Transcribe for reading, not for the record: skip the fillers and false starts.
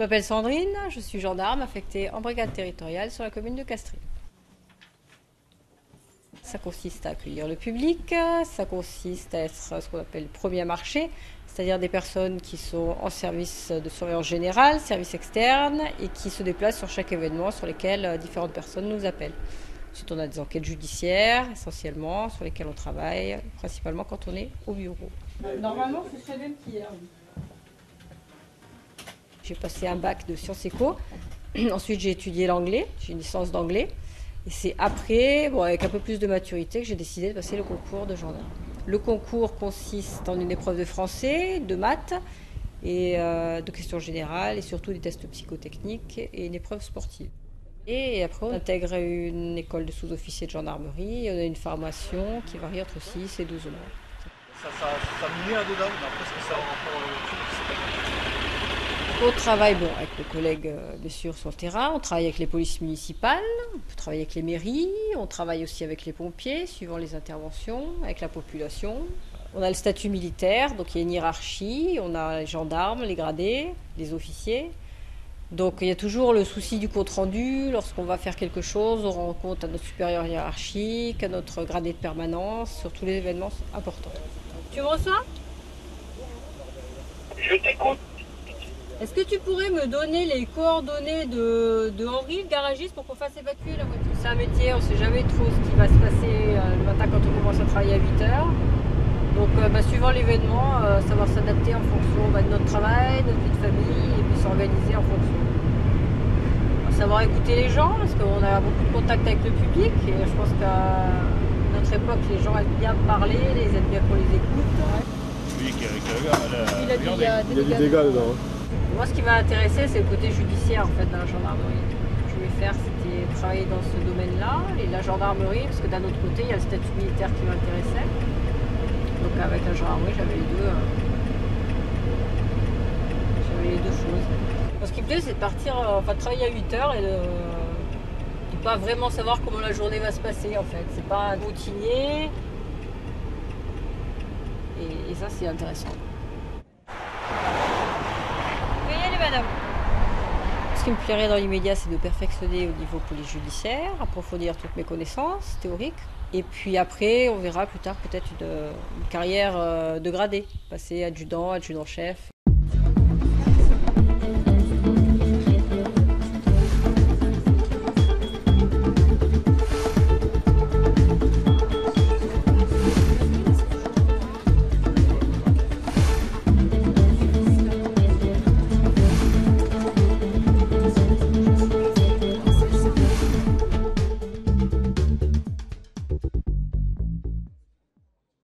Je m'appelle Sandrine, je suis gendarme affectée en brigade territoriale sur la commune de Castries. Ça consiste à accueillir le public, ça consiste à être ce qu'on appelle premier marché, c'est-à-dire des personnes qui sont en service de surveillance générale, service externe, et qui se déplacent sur chaque événement sur lesquels différentes personnes nous appellent. Ensuite, on a des enquêtes judiciaires, essentiellement, sur lesquelles on travaille, principalement quand on est au bureau. Normalement, ce serait même qu'hier. J'ai passé un bac de sciences éco. Ensuite, j'ai étudié l'anglais. J'ai une licence d'anglais. Et c'est après, avec un peu plus de maturité, que j'ai décidé de passer le concours de gendarme. Le concours consiste en une épreuve de français, de maths, et de questions générales, et surtout des tests psychotechniques et une épreuve sportive. Et après, on intègre une école de sous-officier de gendarmerie. Et on a une formation qui varie entre 6 et 12 mois. Ça me met là-dedans, mais après, ce que ça a rapport On travaille avec nos collègues, bien sûr, sur le terrain. On travaille avec les polices municipales, on peut travailler avec les mairies, on travaille aussi avec les pompiers, suivant les interventions, avec la population. On a le statut militaire, donc il y a une hiérarchie. On a les gendarmes, les gradés, les officiers. Donc il y a toujours le souci du compte-rendu. Lorsqu'on va faire quelque chose, on rend compte à notre supérieur hiérarchique, à notre gradé de permanence, sur tous les événements importants. Tu me reçois ? Je t'écoute. Est-ce que tu pourrais me donner les coordonnées de Henri, le garagiste, pour qu'on fasse évacuer la voiture? C'est un métier, on ne sait jamais trop ce qui va se passer le matin quand on commence à travailler à 8 h. Donc suivant l'événement, savoir s'adapter en fonction de notre travail, de notre vie de famille, et puis s'organiser en fonction. Savoir écouter les gens, parce qu'on a beaucoup de contact avec le public, et je pense qu'à notre époque, les gens aiment bien parler, ils aiment bien qu'on les écoute. Oui, Il a dit il y a du dégât dedans. Moi, ce qui m'a intéressé, c'est le côté judiciaire en fait, dans la gendarmerie. Ce que je voulais faire, c'était travailler dans ce domaine-là, et la gendarmerie, parce que d'un autre côté, il y a le statut militaire qui m'intéressait. Donc avec la gendarmerie, j'avais les deux. J'avais les deux choses. Ce qui me plaît, c'est de partir, de travailler à 8 h et de pas vraiment savoir comment la journée va se passer en fait. C'est pas routinier. Et ça, c'est intéressant. Veuillez, madame. Ce qui me plairait dans l'immédiat, c'est de perfectionner au niveau police judiciaire, approfondir toutes mes connaissances théoriques. Et puis après, on verra plus tard peut-être une carrière de gradé, passer adjudant, adjudant-chef.